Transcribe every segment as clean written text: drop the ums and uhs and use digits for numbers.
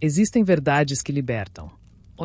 Existem verdades que libertam,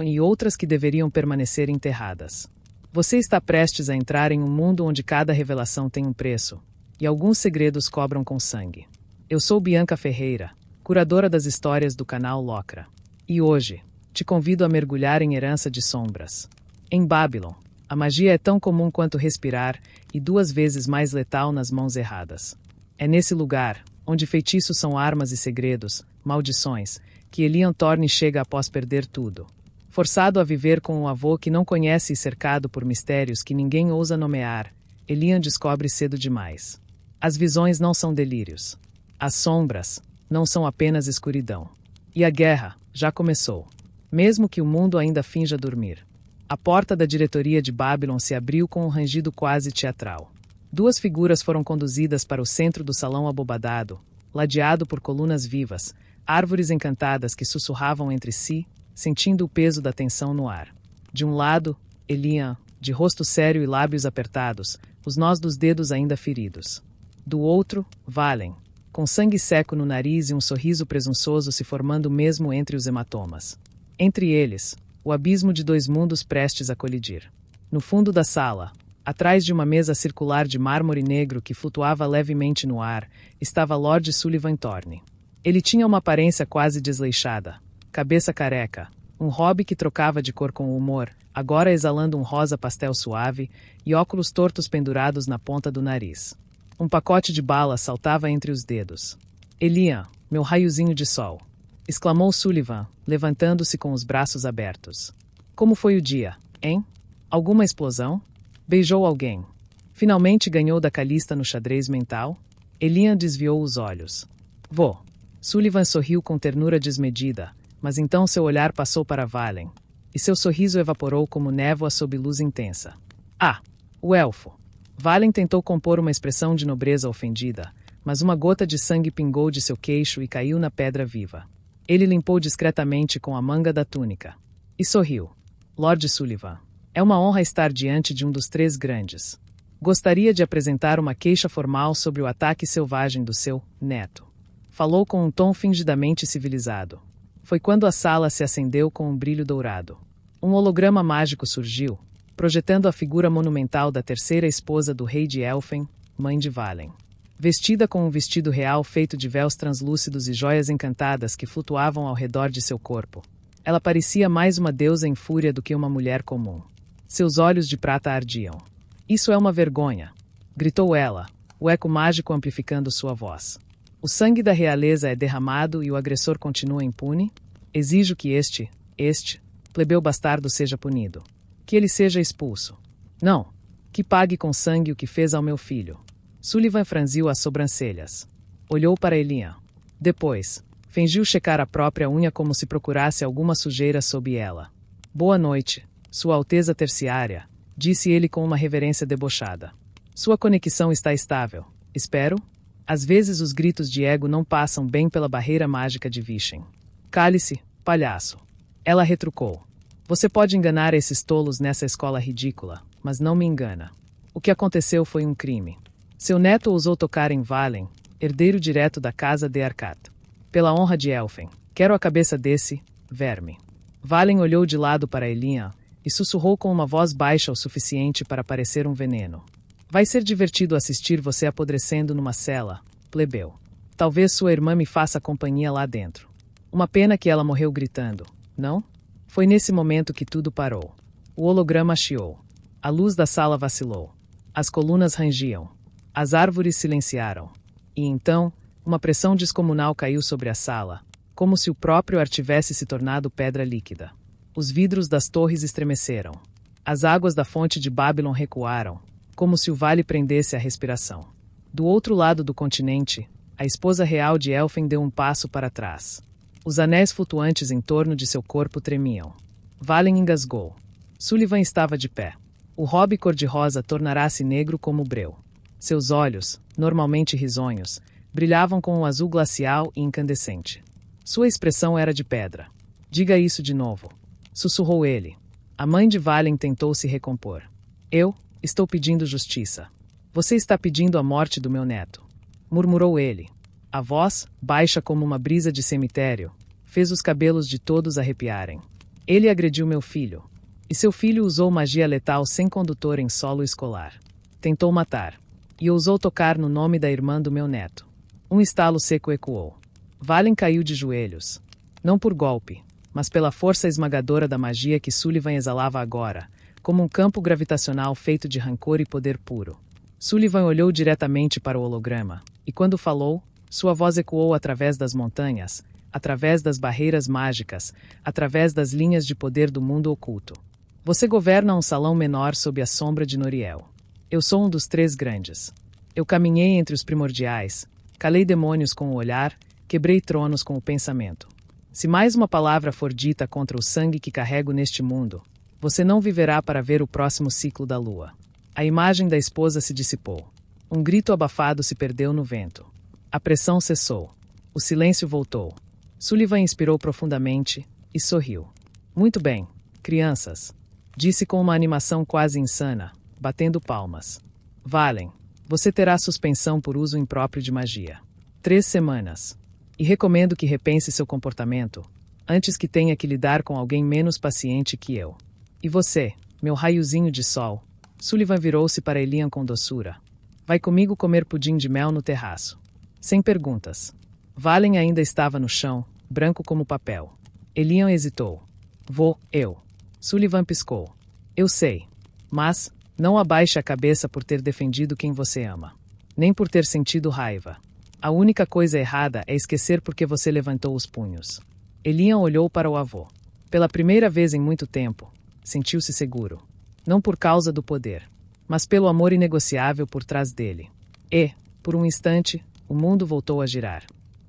e outras que deveriam permanecer enterradas. Você está prestes a entrar em um mundo onde cada revelação tem um preço, e alguns segredos cobram com sangue. Eu sou Bianca Ferreira, curadora das histórias do canal Locra. E hoje, te convido a mergulhar em Herança de Sombras. Em Babylon, a magia é tão comum quanto respirar e 2 vezes mais letal nas mãos erradas. É nesse lugar, onde feitiços são armas e segredos, maldições, que Elian Thorne chega após perder tudo. Forçado a viver com um avô que não conhece e cercado por mistérios que ninguém ousa nomear, Elian descobre cedo demais. As visões não são delírios. As sombras não são apenas escuridão. E a guerra já começou. Mesmo que o mundo ainda finja dormir. A porta da diretoria de Babylon se abriu com um rangido quase teatral. 2 figuras foram conduzidas para o centro do salão abobadado, ladeado por colunas vivas, árvores encantadas que sussurravam entre si, sentindo o peso da tensão no ar. De um lado, Elian, de rosto sério e lábios apertados, os nós dos dedos ainda feridos. Do outro, Valen, com sangue seco no nariz e um sorriso presunçoso se formando mesmo entre os hematomas. Entre eles, o abismo de 2 mundos prestes a colidir. No fundo da sala, atrás de uma mesa circular de mármore negro que flutuava levemente no ar, estava Lord Sullivan Thorne. Ele tinha uma aparência quase desleixada, cabeça careca, um hobby que trocava de cor com o humor, agora exalando um rosa pastel suave, e óculos tortos pendurados na ponta do nariz. Um pacote de balas saltava entre os dedos. "Elian, meu raiozinho de sol!" exclamou Sullivan, levantando-se com os braços abertos. "Como foi o dia, hein? Alguma explosão? Beijou alguém? Finalmente ganhou da Calista no xadrez mental?" Elian desviou os olhos. "Vô." Sullivan sorriu com ternura desmedida, mas então seu olhar passou para Valen, e seu sorriso evaporou como névoa sob luz intensa. "Ah, o elfo." Valen tentou compor uma expressão de nobreza ofendida, mas uma gota de sangue pingou de seu queixo e caiu na pedra viva. Ele limpou discretamente com a manga da túnica. E sorriu. "Lord Sullivan, é uma honra estar diante de um dos 3 grandes. Gostaria de apresentar uma queixa formal sobre o ataque selvagem do seu neto." Falou com um tom fingidamente civilizado. Foi quando a sala se acendeu com um brilho dourado. Um holograma mágico surgiu, projetando a figura monumental da 3ª esposa do rei de Elfen, mãe de Valen. Vestida com um vestido real feito de véus translúcidos e joias encantadas que flutuavam ao redor de seu corpo. Ela parecia mais uma deusa em fúria do que uma mulher comum. Seus olhos de prata ardiam. "Isso é uma vergonha!" gritou ela, o eco mágico amplificando sua voz. "O sangue da realeza é derramado e o agressor continua impune? Exijo que este plebeu bastardo seja punido. Que ele seja expulso. Não, que pague com sangue o que fez ao meu filho." Sullivan franziu as sobrancelhas. Olhou para Elian. Depois, fingiu checar a própria unha como se procurasse alguma sujeira sob ela. "Boa noite, Sua Alteza Terciária", disse ele com uma reverência debochada. "Sua conexão está estável, espero?" Às vezes os gritos de ego não passam bem pela barreira mágica de Vishen. "Cale-se, palhaço." Ela retrucou. "Você pode enganar esses tolos nessa escola ridícula, mas não me engana. O que aconteceu foi um crime. Seu neto ousou tocar em Valen, herdeiro direto da casa de Arcat. Pela honra de Elfen, quero a cabeça desse verme." Valen olhou de lado para Elian e sussurrou com uma voz baixa o suficiente para parecer um veneno. "Vai ser divertido assistir você apodrecendo numa cela, plebeu. Talvez sua irmã me faça companhia lá dentro. Uma pena que ela morreu gritando, não?" Foi nesse momento que tudo parou. O holograma chiou. A luz da sala vacilou. As colunas rangiam. As árvores silenciaram. E então, uma pressão descomunal caiu sobre a sala, como se o próprio ar tivesse se tornado pedra líquida. Os vidros das torres estremeceram. As águas da fonte de Babylon recuaram, como se o vale prendesse a respiração. Do outro lado do continente, a esposa real de Elfen deu um passo para trás. Os anéis flutuantes em torno de seu corpo tremiam. Valen engasgou. Sullivan estava de pé. O hobby cor-de-rosa tornara-se negro como o breu. Seus olhos, normalmente risonhos, brilhavam com um azul glacial e incandescente. Sua expressão era de pedra. "Diga isso de novo", sussurrou ele. A mãe de Valen tentou se recompor. "Eu estou pedindo justiça. Você está pedindo a morte do meu neto", murmurou ele. A voz, baixa como uma brisa de cemitério, fez os cabelos de todos arrepiarem. Ele agrediu meu filho. E seu filho usou magia letal sem condutor em solo escolar. Tentou matar. E ousou tocar no nome da irmã do meu neto. Um estalo seco ecoou. Valen caiu de joelhos. Não por golpe, mas pela força esmagadora da magia que Sullivan exalava agora, como um campo gravitacional feito de rancor e poder puro. Sullivan olhou diretamente para o holograma, e quando falou, sua voz ecoou através das montanhas, através das barreiras mágicas, através das linhas de poder do mundo oculto. Você governa um salão menor sob a sombra de Noriel. Eu sou um dos três grandes. Eu caminhei entre os primordiais, calei demônios com o olhar, quebrei tronos com o pensamento. Se mais uma palavra for dita contra o sangue que carrego neste mundo, você não viverá para ver o próximo ciclo da lua. A imagem da esposa se dissipou. Um grito abafado se perdeu no vento. A pressão cessou. O silêncio voltou. Sullivan inspirou profundamente e sorriu. Muito bem, crianças, disse com uma animação quase insana, batendo palmas. Valen, você terá suspensão por uso impróprio de magia. 3 semanas. E recomendo que repense seu comportamento, antes que tenha que lidar com alguém menos paciente que eu. E você, meu raiozinho de sol? Sullivan virou-se para Elian com doçura. Vai comigo comer pudim de mel no terraço. Sem perguntas. Valen ainda estava no chão, branco como papel. Elian hesitou. Vou, eu. Sullivan piscou. Eu sei. Mas, não abaixe a cabeça por ter defendido quem você ama. Nem por ter sentido raiva. A única coisa errada é esquecer porque você levantou os punhos. Elian olhou para o avô. Pela primeira vez em muito tempo, sentiu-se seguro. Não por causa do poder, mas pelo amor inegociável por trás dele. E, por um instante, o mundo voltou a girar.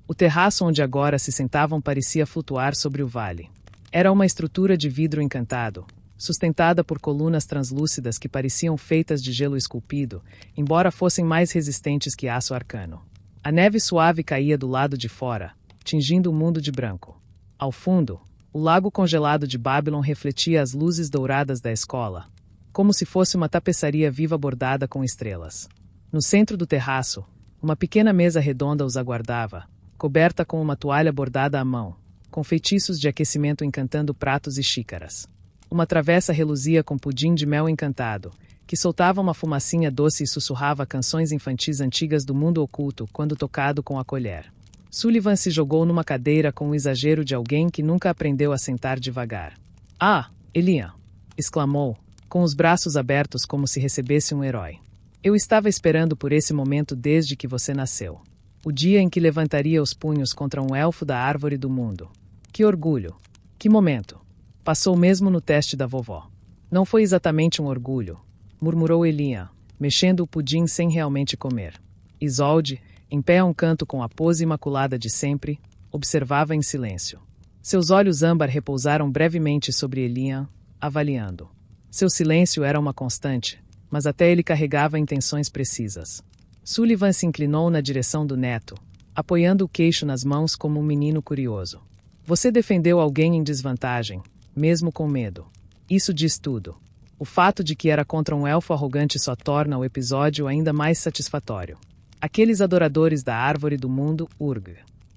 O terraço onde agora se sentavam parecia flutuar sobre o vale. Era uma estrutura de vidro encantado, sustentada por colunas translúcidas que pareciam feitas de gelo esculpido, embora fossem mais resistentes que aço arcano. A neve suave caía do lado de fora, tingindo o mundo de branco. Ao fundo, o lago congelado de Babylon refletia as luzes douradas da escola, como se fosse uma tapeçaria viva bordada com estrelas. No centro do terraço, uma pequena mesa redonda os aguardava, coberta com uma toalha bordada à mão, com feitiços de aquecimento encantando pratos e xícaras. Uma travessa reluzia com pudim de mel encantado, que soltava uma fumacinha doce e sussurrava canções infantis antigas do mundo oculto quando tocado com a colher. Sullivan se jogou numa cadeira com o exagero de alguém que nunca aprendeu a sentar devagar. Ah, Elian! Exclamou, com os braços abertos como se recebesse um herói. Eu estava esperando por esse momento desde que você nasceu. O dia em que levantaria os punhos contra um elfo da árvore do mundo. Que orgulho! Que momento! Passou mesmo no teste da vovó. Não foi exatamente um orgulho, murmurou Elian, mexendo o pudim sem realmente comer. Isolde, em pé a um canto com a pose imaculada de sempre, observava em silêncio. Seus olhos âmbar repousaram brevemente sobre Elian, avaliando. Seu silêncio era uma constante, mas até ele carregava intenções precisas. Sullivan se inclinou na direção do neto, apoiando o queixo nas mãos como um menino curioso. Você defendeu alguém em desvantagem, mesmo com medo. Isso diz tudo. O fato de que era contra um elfo arrogante só torna o episódio ainda mais satisfatório. Aqueles adoradores da árvore do mundo, Urg.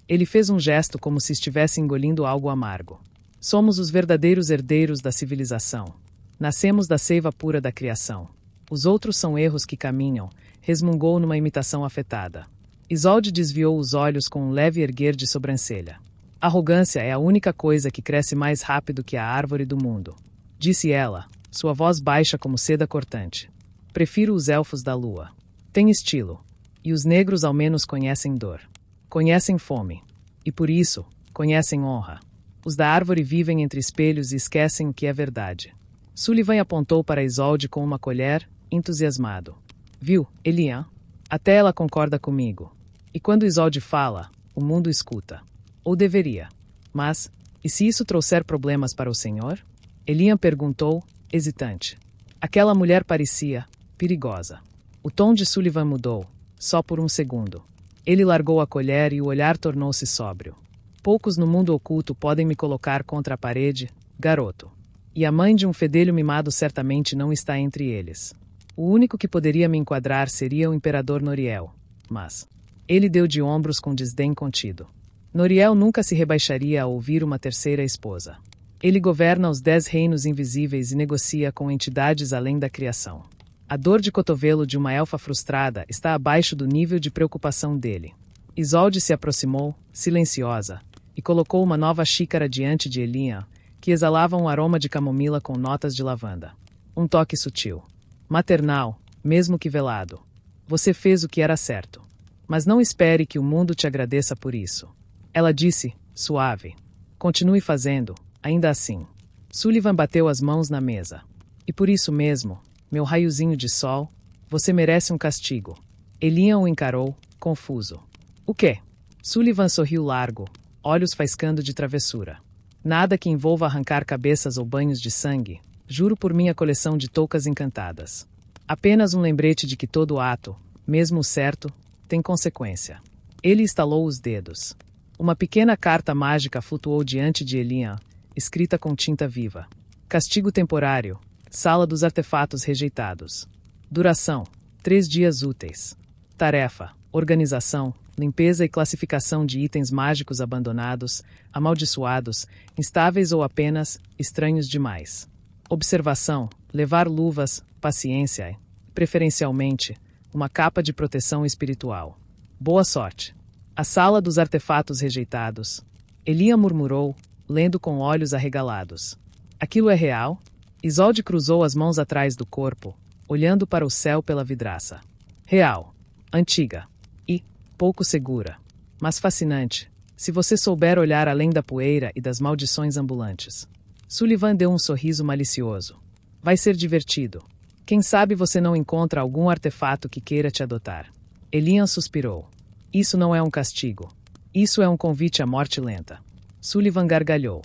Ele fez um gesto como se estivesse engolindo algo amargo. Somos os verdadeiros herdeiros da civilização. Nascemos da seiva pura da criação. Os outros são erros que caminham, resmungou numa imitação afetada. Isolde desviou os olhos com um leve erguer de sobrancelha. Arrogância é a única coisa que cresce mais rápido que a árvore do mundo, disse ela, sua voz baixa como seda cortante. Prefiro os elfos da lua. Tem estilo. E os negros ao menos conhecem dor. Conhecem fome. E por isso, conhecem honra. Os da árvore vivem entre espelhos e esquecem o que é verdade. Sullivan apontou para Isolde com uma colher, entusiasmado. Viu, Elian? Até ela concorda comigo. E quando Isolde fala, o mundo escuta. Ou deveria. Mas, e se isso trouxer problemas para o senhor? Elian perguntou, hesitante. Aquela mulher parecia perigosa. O tom de Sullivan mudou, só por um segundo. Ele largou a colher e o olhar tornou-se sóbrio. Poucos no mundo oculto podem me colocar contra a parede, garoto. E a mãe de um fedelho mimado certamente não está entre eles. O único que poderia me enquadrar seria o imperador Noriel. Mas ele deu de ombros com desdém contido. Noriel nunca se rebaixaria a ouvir uma terceira esposa. Ele governa os 10 reinos invisíveis e negocia com entidades além da criação. A dor de cotovelo de uma elfa frustrada está abaixo do nível de preocupação dele. Isolde se aproximou, silenciosa, e colocou uma nova xícara diante de Elian, que exalava um aroma de camomila com notas de lavanda. Um toque sutil. Maternal, mesmo que velado. Você fez o que era certo. Mas não espere que o mundo te agradeça por isso. Ela disse, suave. Continue fazendo, ainda assim. Sullivan bateu as mãos na mesa. E por isso mesmo, meu raiozinho de sol, você merece um castigo. Elian o encarou, confuso. O quê? Sullivan sorriu largo, olhos faiscando de travessura. Nada que envolva arrancar cabeças ou banhos de sangue, juro por minha coleção de toucas encantadas. Apenas um lembrete de que todo ato, mesmo o certo, tem consequência. Ele estalou os dedos. Uma pequena carta mágica flutuou diante de Elian, escrita com tinta viva. Castigo temporário. Sala dos artefatos rejeitados. Duração: 3 dias úteis. Tarefa: organização, limpeza e classificação de itens mágicos abandonados, amaldiçoados, instáveis ou apenas estranhos demais. Observação: levar luvas, paciência e, preferencialmente, uma capa de proteção espiritual. Boa sorte. A sala dos artefatos rejeitados. Elian murmurou, lendo com olhos arregalados. Aquilo é real? Isolde cruzou as mãos atrás do corpo, olhando para o céu pela vidraça. Real. Antiga. E pouco segura. Mas fascinante, se você souber olhar além da poeira e das maldições ambulantes. Sullivan deu um sorriso malicioso. Vai ser divertido. Quem sabe você não encontra algum artefato que queira te adotar. Elian suspirou. Isso não é um castigo. Isso é um convite à morte lenta. Sullivan gargalhou.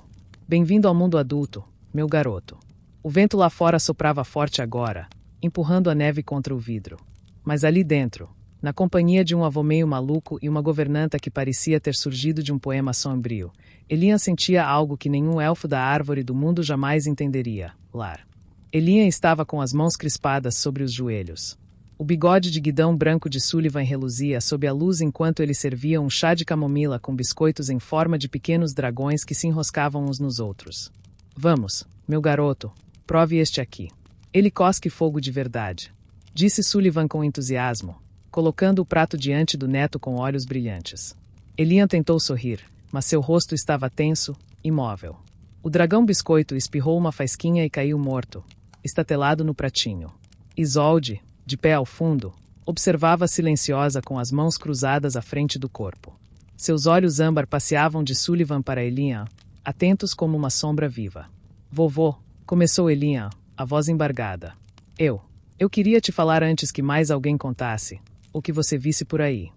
Bem-vindo ao mundo adulto, meu garoto. O vento lá fora soprava forte agora, empurrando a neve contra o vidro. Mas ali dentro, na companhia de um avô meio maluco e uma governanta que parecia ter surgido de um poema sombrio, Elian sentia algo que nenhum elfo da árvore do mundo jamais entenderia: lar. Elian estava com as mãos crispadas sobre os joelhos. O bigode de guidão branco de Sullivan reluzia sob a luz enquanto ele servia um chá de camomila com biscoitos em forma de pequenos dragões que se enroscavam uns nos outros. Vamos, meu garoto, prove este aqui. Ele cosque fogo de verdade, disse Sullivan com entusiasmo, colocando o prato diante do neto com olhos brilhantes. Elian tentou sorrir, mas seu rosto estava tenso, imóvel. O dragão biscoito espirrou uma faisquinha e caiu morto, estatelado no pratinho. Isolde, de pé ao fundo, observava silenciosa com as mãos cruzadas à frente do corpo. Seus olhos âmbar passeavam de Sullivan para Elian, atentos como uma sombra viva. Vovô, começou Elian, a voz embargada. Eu queria te falar antes que mais alguém contasse, ou que você visse por aí.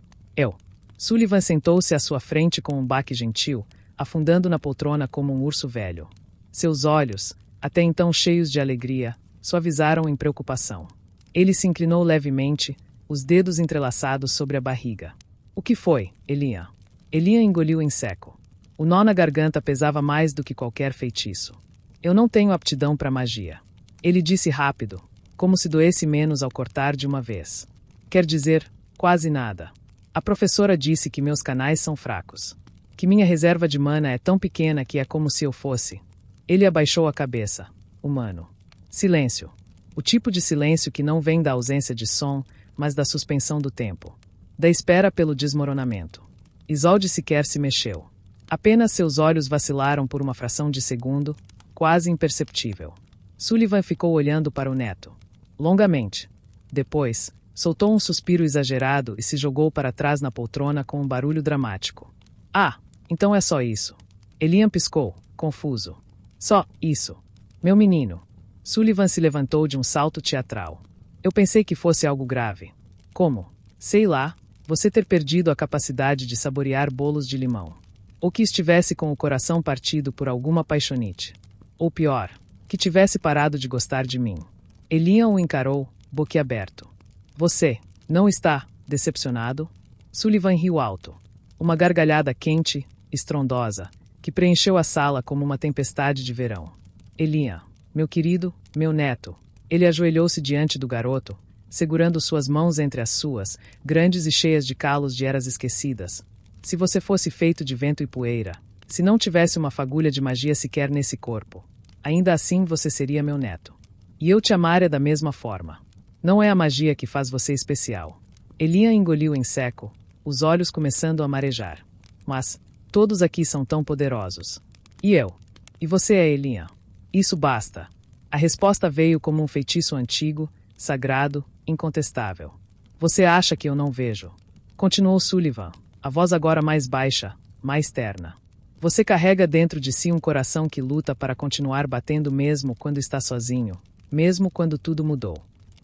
Sullivan sentou-se à sua frente com um baque gentil, afundando na poltrona como um urso velho. Seus olhos, até então cheios de alegria, suavizaram em preocupação. Ele se inclinou levemente, os dedos entrelaçados sobre a barriga. O que foi, Elian? Elian engoliu em seco. O nó na garganta pesava mais do que qualquer feitiço. Eu não tenho aptidão para magia. Ele disse rápido, como se doesse menos ao cortar de uma vez. Quer dizer, quase nada. A professora disse que meus canais são fracos. Que minha reserva de mana é tão pequena que é como se eu fosse. Ele abaixou a cabeça. Humano. Silêncio. O tipo de silêncio que não vem da ausência de som, mas da suspensão do tempo. Da espera pelo desmoronamento. Isolde sequer se mexeu. Apenas seus olhos vacilaram por uma fração de segundo, quase imperceptível. Sullivan ficou olhando para o neto. Longamente. Depois, soltou um suspiro exagerado e se jogou para trás na poltrona com um barulho dramático. Ah, então é só isso. Elian piscou, confuso. Só isso. Meu menino. Sullivan se levantou de um salto teatral. Eu pensei que fosse algo grave. Como? Sei lá, você ter perdido a capacidade de saborear bolos de limão. Ou que estivesse com o coração partido por alguma paixonite. Ou pior, que tivesse parado de gostar de mim. Elian o encarou, boquiaberto. Você, não está decepcionado? Sullivan riu alto. Uma gargalhada quente, estrondosa, que preencheu a sala como uma tempestade de verão. Elian. Meu querido, meu neto. Ele ajoelhou-se diante do garoto, segurando suas mãos entre as suas, grandes e cheias de calos de eras esquecidas. Se você fosse feito de vento e poeira, se não tivesse uma fagulha de magia sequer nesse corpo, ainda assim você seria meu neto. E eu te amaria da mesma forma. Não é a magia que faz você especial. Elian engoliu em seco, os olhos começando a marejar. Mas, todos aqui são tão poderosos. E eu? E você é Elian? Isso basta. A resposta veio como um feitiço antigo, sagrado, incontestável. Você acha que eu não vejo? Continuou Sullivan, a voz agora mais baixa, mais terna. Você carrega dentro de si um coração que luta para continuar batendo mesmo quando está sozinho, mesmo quando tudo mudou.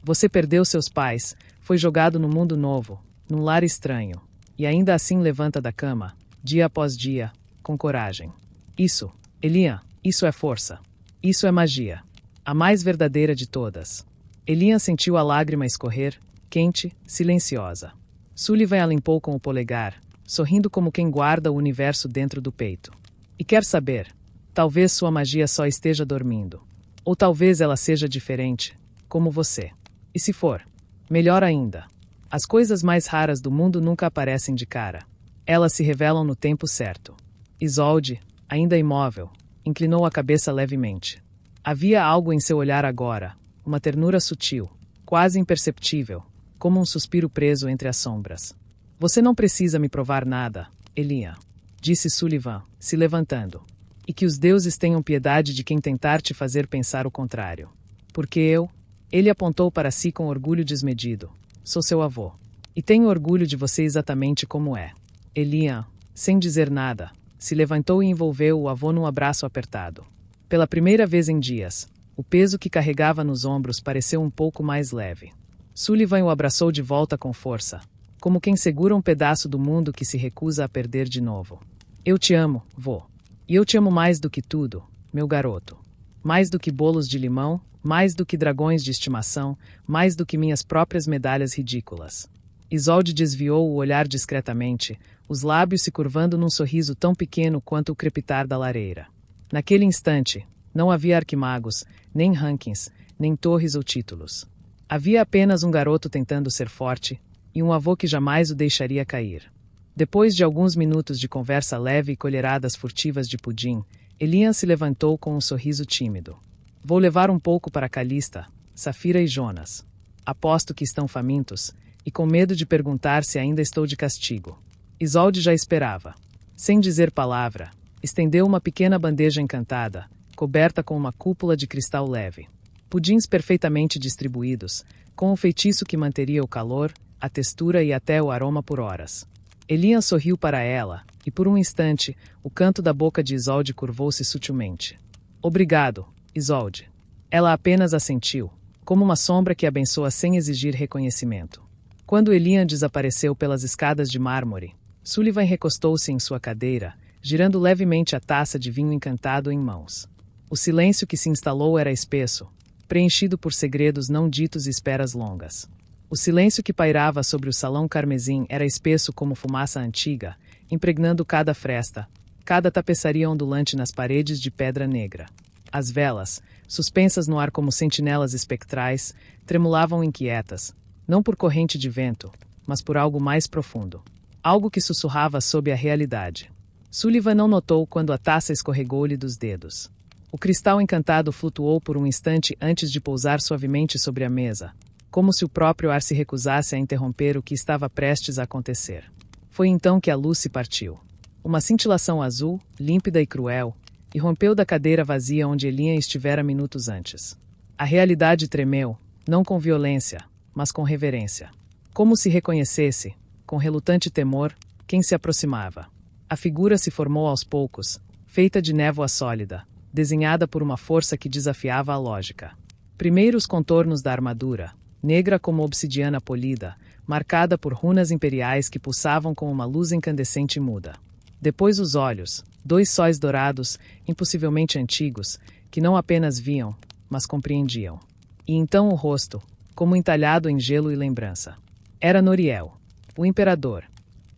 Você perdeu seus pais, foi jogado no mundo novo, num lar estranho, e ainda assim levanta da cama, dia após dia, com coragem. Isso, Elian, isso é força. Isso é magia. A mais verdadeira de todas. Elian sentiu a lágrima escorrer, quente, silenciosa. Sullivan a limpou com o polegar, sorrindo como quem guarda o universo dentro do peito. E quer saber? Talvez sua magia só esteja dormindo. Ou talvez ela seja diferente, como você. E se for, melhor ainda. As coisas mais raras do mundo nunca aparecem de cara. Elas se revelam no tempo certo. Isolde, ainda imóvel, inclinou a cabeça levemente. Havia algo em seu olhar agora, uma ternura sutil, quase imperceptível, como um suspiro preso entre as sombras. Você não precisa me provar nada, Elian, disse Sullivan, se levantando. E que os deuses tenham piedade de quem tentar te fazer pensar o contrário. Porque eu... Ele apontou para si com orgulho desmedido. Sou seu avô. E tenho orgulho de você exatamente como é. Elian, sem dizer nada, se levantou e envolveu o avô num abraço apertado. Pela primeira vez em dias, o peso que carregava nos ombros pareceu um pouco mais leve. Sullivan o abraçou de volta com força, como quem segura um pedaço do mundo que se recusa a perder de novo. Eu te amo, vô. E eu te amo mais do que tudo, meu garoto. Mais do que bolos de limão, mais do que dragões de estimação, mais do que minhas próprias medalhas ridículas. Isolde desviou o olhar discretamente, os lábios se curvando num sorriso tão pequeno quanto o crepitar da lareira. Naquele instante, não havia arquimagos, nem rankings, nem torres ou títulos. Havia apenas um garoto tentando ser forte, e um avô que jamais o deixaria cair. Depois de alguns minutos de conversa leve e colheradas furtivas de pudim, Elian se levantou com um sorriso tímido. Vou levar um pouco para Calista, Safira e Jonas. Aposto que estão famintos, e com medo de perguntar se ainda estou de castigo. Isolde já esperava. Sem dizer palavra, estendeu uma pequena bandeja encantada, coberta com uma cúpula de cristal leve. Pudins perfeitamente distribuídos, com um feitiço que manteria o calor, a textura e até o aroma por horas. Elian sorriu para ela, e por um instante, o canto da boca de Isolde curvou-se sutilmente. Obrigado, Isolde. Ela apenas assentiu, como uma sombra que abençoa sem exigir reconhecimento. Quando Elian desapareceu pelas escadas de mármore, Sullivan recostou-se em sua cadeira, girando levemente a taça de vinho encantado em mãos. O silêncio que se instalou era espesso, preenchido por segredos não ditos e esperas longas. O silêncio que pairava sobre o salão carmesim era espesso como fumaça antiga, impregnando cada fresta, cada tapeçaria ondulante nas paredes de pedra negra. As velas, suspensas no ar como sentinelas espectrais, tremulavam inquietas, não por corrente de vento, mas por algo mais profundo. Algo que sussurrava sob a realidade. Sullivan não notou quando a taça escorregou-lhe dos dedos. O cristal encantado flutuou por um instante antes de pousar suavemente sobre a mesa, como se o próprio ar se recusasse a interromper o que estava prestes a acontecer. Foi então que a luz se partiu. Uma cintilação azul, límpida e cruel, e rompeu da cadeira vazia onde Elian estivera minutos antes. A realidade tremeu, não com violência, mas com reverência. Como se reconhecesse, com relutante temor, quem se aproximava. A figura se formou aos poucos, feita de névoa sólida, desenhada por uma força que desafiava a lógica. Primeiro os contornos da armadura, negra como obsidiana polida, marcada por runas imperiais que pulsavam com uma luz incandescente e muda. Depois os olhos, dois sóis dourados, impossivelmente antigos, que não apenas viam, mas compreendiam. E então o rosto, como entalhado em gelo e lembrança. Era Noriel, o imperador,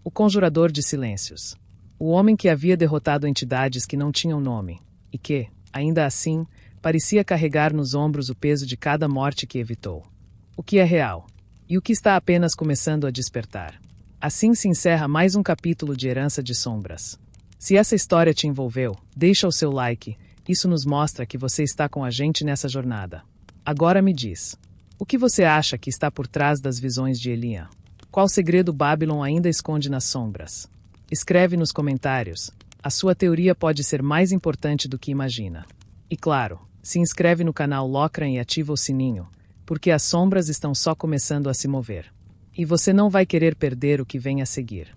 o conjurador de silêncios, o homem que havia derrotado entidades que não tinham nome, e que, ainda assim, parecia carregar nos ombros o peso de cada morte que evitou. O que é real, e o que está apenas começando a despertar. Assim se encerra mais um capítulo de Herança de Sombras. Se essa história te envolveu, deixa o seu like, isso nos mostra que você está com a gente nessa jornada. Agora me diz, o que você acha que está por trás das visões de Elian? Qual segredo Babylon ainda esconde nas sombras? Escreve nos comentários, a sua teoria pode ser mais importante do que imagina. E claro, se inscreve no canal Locran e ativa o sininho, porque as sombras estão só começando a se mover. E você não vai querer perder o que vem a seguir.